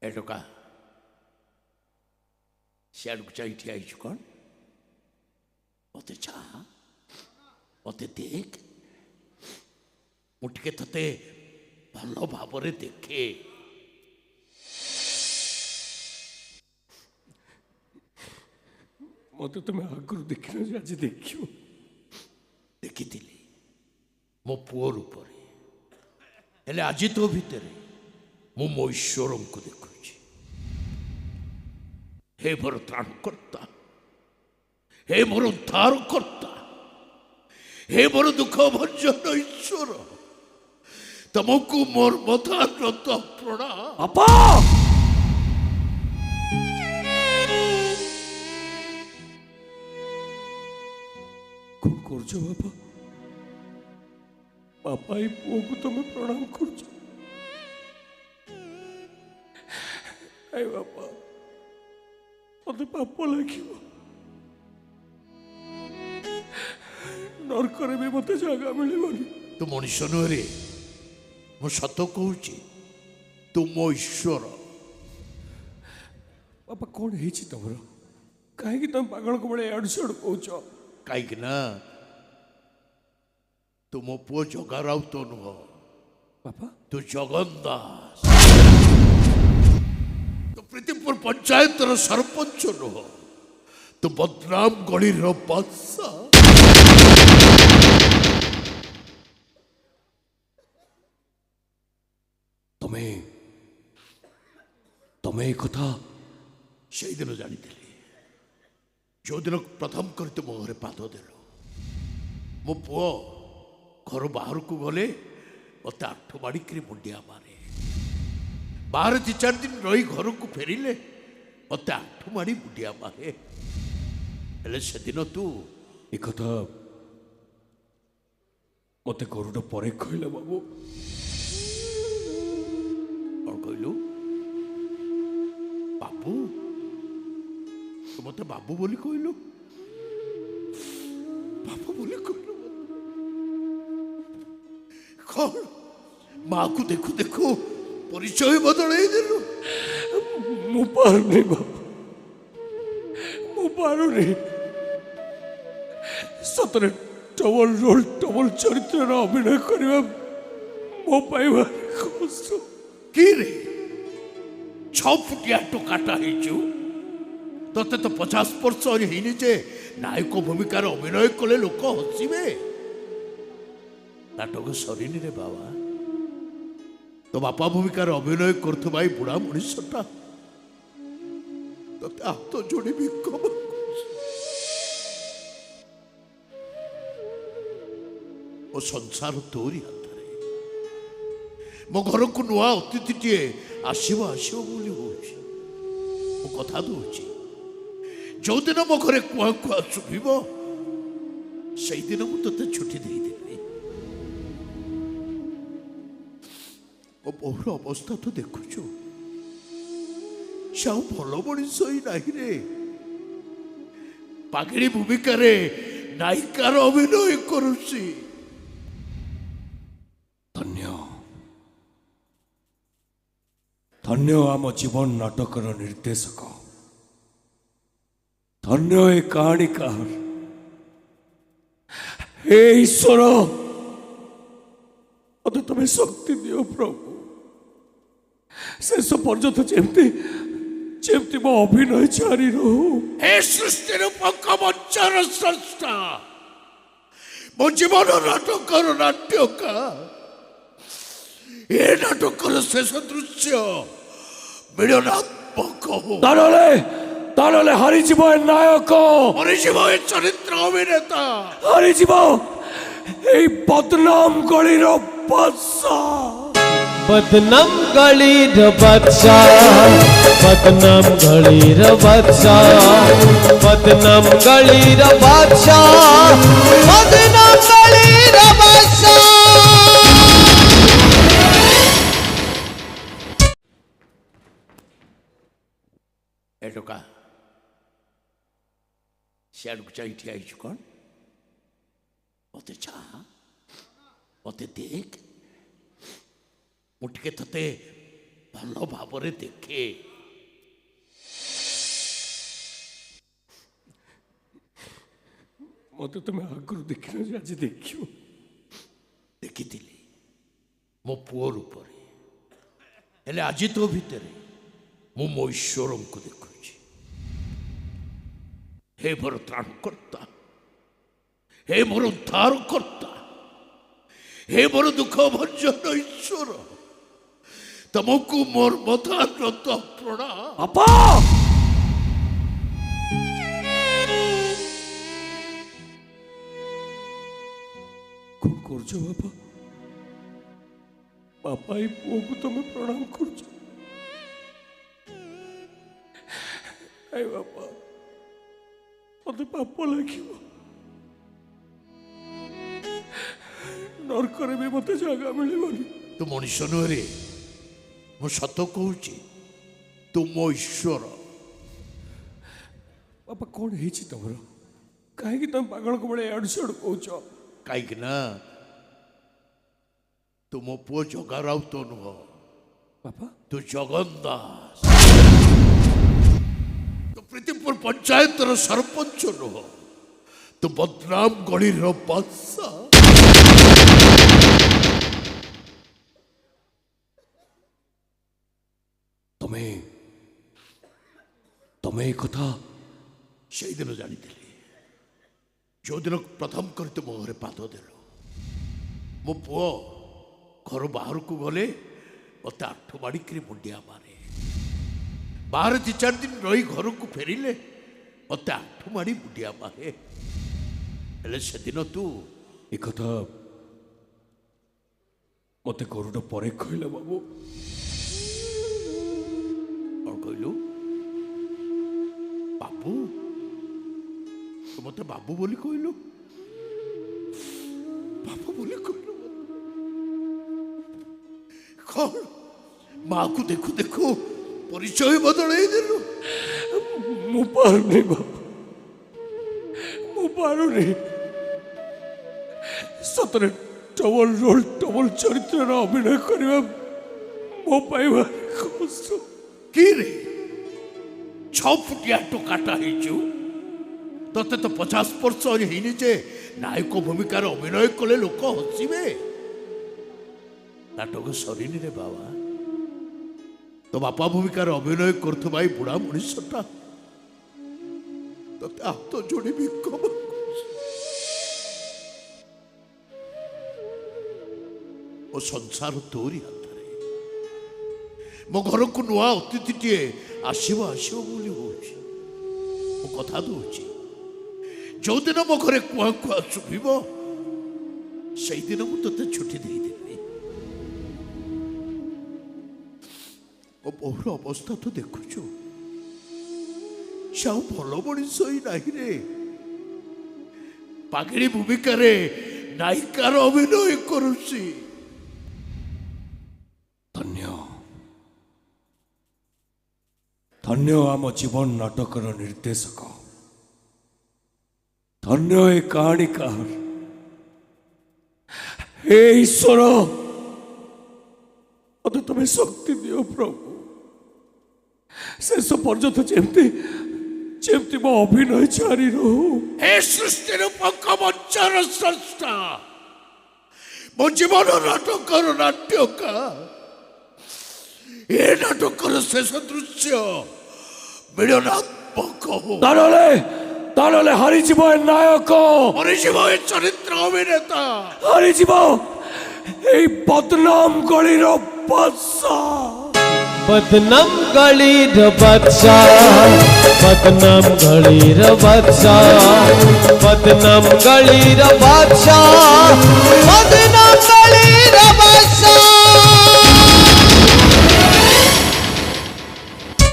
ए टोका सियाड़ू चाह ठिया कौन मत चाह मत देख मुठे ते भल भाव देखे मत तुम आगु देख आज देख देखी मो पुओ रूप आज तो भितर मु मो ईश्वर को देखु हे मोर त्राणकर्ता हे मोर उद्धार कर्ता हे मोर दुख भंजन ईश्वर तुमको मोर मतानत प्रणाम बापा कौन कर बापा बापा ये पुओ को तुम प्रणाम कर बापा मत पाप लगे नरक भी मत जगह मिलबनी तू मनुष्य नुहे मु सत कहूँ तू मो ईश्वर बापा कौन है तुम कहीं तुम पागल को बड़े आड़ से कह कहीं तू मो पुओ जगा राउत नुह बापा तू जगन दास तू प्रीतिपुर पंचायत सरपंच नुह तू बदनाम गली बादशाह तुम्हें कथा से दिन जानी जो दिन प्रथम कर तु मो घर पाद देलु मो पुओ घर बाहर को गले मत आठ माड़िक मुंडिया मारे बाहर 2-4 दिन रही घर को फेरिले मत आठ माड़ी मुंडिया मारे हेले से दिन तू एक कथा मत गरुड़ पर कहले बाबू कौन कहलु बाबू तू मत बाबू बोली कहलु बाबू बोली कहलु कौन माँ को देखु देखु परिचय बदल मु पारुनी बाबू मु पारुनी सतरे डबल रोल डबल चरित्र अभिनय करवा मो पाइबा कष्ट कि रे 6 फुटिया टोकाटा हेचु तते तो 50 वर्ष हेनी जे नायक भूमिकार अभिनय कले लोक हसिबे नाटक सरीनी रे बाबा तो बापा भूमिकार अभिनय करथबाई बुढ़ा मनुष्यटा तते हाथ जोड़ी विक्षोभ ओ संसार तोरी हाथ मो घर को नुआ अतिथि आसव आसव बोली हो कथा दूची जो दिन मो घरे कुआ कुआ शुभ से दिन मुझे छुट्टी देदेवी मो बहुर अवस्था तो देखुचु से भल मनीष ही नहीं रे पागिड़ी भूमिका नायिकार अभिनय करुची धन्य आम जीवन नाटकर निर्देशक धन्य ए कहानीकार हे ईश्वर मत तुम्हें शक्ति दियो प्रभु शेष पर्यंत जमती जमती मो अभिनय जारी रो हे सृष्टि पंकमंचर स्रष्टा मो जीवन नाटकर नाट्यकार ये नाटकर शेष दृश्य मिलनात्मक तानले हरिजीव नायक हरिजीव चरित्र अभिनेता हरिजीव ए बदनाम गलीर बादशाह बदनाम गलीर बादशाह बदनाम गलीर बादशाह बदनाम गलीर बादशाह बदनाम गलीर बादशाह ए टोका सियाड़ू चाह ठिया कौन मत चाह मत देख मुठे ते ଭଲ ଭାବରେ ଦେଖେ। ମତେ ତମେ ଆଗରୁ ଦେଖିନ ଯେ ଆଜି ଦେଖିବ। ଦେଖିଥିଲି ମୋ ପୁଅ ରୂପରେ, ହେଲେ ଆଜି ତୋ ଭିତରେ ମୁଁ ମୋ ଈଶ୍ୱରଙ୍କୁ ଦେଖୁଛି। ହେ ମୋର ତ୍ରାଣକର୍ତ୍ତା, ହେ ମୋର ଉଦ୍ଧାରକର୍ତ୍ତା, ହେ ମୋର ଦୁଃଖ ଭଞ୍ଜନ ଈଶ୍ୱର, ତମକୁ ମୋର ମଧାନତ ପ୍ରଣାମ। ବାପା କଣ କରୁଛ ବାପା? ବାପା ଏଇ ପୁଅକୁ ତମେ ପ୍ରଣାମ କରୁଛ? ଏ ବାପା ମତେ ପାପ ଲାଗିବ, ନରକରେ ବି ମତେ ଜାଗା ମିଳିବନି। ତୁ ମଣିଷ ନୁହେଁ, ମୁଁ ସତ କହୁଛି, ତୁ ମୋ ଈଶ୍ୱର। ବାପା କଣ ହେଇଛି ତମର? କାହିଁକି ତମେ ପାଗଳଙ୍କ ଭଳିଆ ଏଆଡୁ ସେଆଡୁ କହୁଛ? କାହିଁକି ନା ତୁ ମୋ ପୁଅ ଜଗା ରାଉତ ନୁହଁ, ବାପା ତୁ ଜଗନ ଦାସ। ତୁ ପ୍ରୀତିପୁର ପଞ୍ଚାୟତର ସରପଞ୍ଚ ନୁହଁ, ତୁ ବଦନାମ ଗଳିର ବାଦଶାହ। ତମେ ତମେ ଏ କଥା ସେଇଦିନ ଜାଣିଥିଲି, ଯୋଉଦିନ ପ୍ରଥମ କରି ତୁ ମୋ ଘରେ ପାଦ ଦେଲୁ। ମୋ ପୁଅ ଘରୁ ବାହାରକୁ ଗଲେ ମତେ ଆଠ ମାଡ଼ିକିରି ମୁଣ୍ଡିଆ ମାରେ, ବାହାରେ 2-4 ଦିନ ରହି ଘରକୁ ଫେରିଲେ ମତେ ଆଠ ମାଡ଼ି ମୁଣ୍ଡିଆ ମାରେ। ହେଲେ ସେଦିନ ତୁ ଏ କଥା ମତେ ଗରୁଡ଼ ପରେ କହିଲା ବାବୁ। କଣ କହିଲୁ? ବାବୁ? ତୁ ମତେ ବାବୁ ବୋଲି କହିଲୁ? ବାବୁ ବୋଲି କହିଲୁ? କଣ ମାକୁ ଦେଖୁ ଦେଖୁ ପରିଚୟ ବଦଳେଇ ଦେଲୁ? ମୁଁ ପାରୁନି ବାବୁ, ମୁଁ ପାରୁନି। ସତରେ ଡବଲ ରୋଲ ଡବଲ ଚରିତ୍ରରେ ଅଭିନୟ କରିବା ମୋ ପାଇଁ ଭାରି କଷ୍ଟ। କି ରେ 6 ଫୁଟିଆ ଟୋକାଟା ହେଇଛୁ, ତତେ ତ 50 ବର୍ଷ ହେଇନି ଯେ ନାୟକ ଭୂମିକାରେ ଅଭିନୟ କଲେ ଲୋକ ହସିବେ। ନାଟକ ସରିନି ରେ ବାବା। ତୋ ବାପା ଭୂମିକାରେ ଅଭିନୟ କରୁଥିବା ଏଇ ବୁଢ଼ା ମଣିଷଟା ତତେ ହାତ ଯୋଡ଼ି ଭିକ ମାଗୁଛି। ମୋ ସଂସାର ତୋରି ହାତରେ। ମୋ ଘରକୁ ନୂଆ ଅତିଥିଟିଏ ଆସିବ ଆସିବ ବୋଲି ହଉଛି। ମୁଁ କଥା ଦଉଛି, ଯୋଉଦିନ ମୋ ଘରେ କୁଆଁ କୁଆଁ ଶୁଭିବ ସେଇଦିନ ମୁଁ ତତେ ଛୁଟି ଦେଇଦେବି। ମୋ ବୋହୁର ଅବସ୍ଥା ତ ଦେଖୁଛୁ, ସେ ଆଉ ଭଲ ମଣିଷ ହିଁ ନାହିଁ ରେ। ପାଗିଳି ଭୂମିକାରେ ନାୟିକାର ଅଭିନୟ କରୁଛି। ଧନ୍ୟ ଧନ୍ୟ ଆମ ଜୀବନ ନାଟକର ନିର୍ଦ୍ଦେଶକ, ଧନ୍ୟ ଏ କାହାଣୀକାର। ହେ ଈଶ୍ୱର, ମତେ ତମେ ଶକ୍ତି ଦିଅ ପ୍ରଭୁ। ଶେଷ ପର୍ଯ୍ୟନ୍ତ ଯେମିତି ଯେମିତି ମୋ ଅଭିନୟ ଜାରି ରହୁ। ହେ ସୃଷ୍ଟିର ପଙ୍କମଞ୍ଚର ସ୍ରଷ୍ଟା, ମୋ ଜୀବନ ନାଟକର ନାଟ୍ୟକା, ଏ ନାଟକର ଶେଷ ଦୃଶ୍ୟ ମିଳନାତ୍ମକ ହଉ। ତାହେଲେ ହାରିଯିବ ଏ ନାୟକ, ମରିଯିବ ଏ ଚରିତ୍ର ଅଭିନେତା, ହାରିଯିବ এই বদনাম গলির বাদশাহ। बदनाम गलीर बादशाह, बदनाम गलीर बादशाह, बदनाम गलीर बादशाह, बदनाम गलीर बादशाह।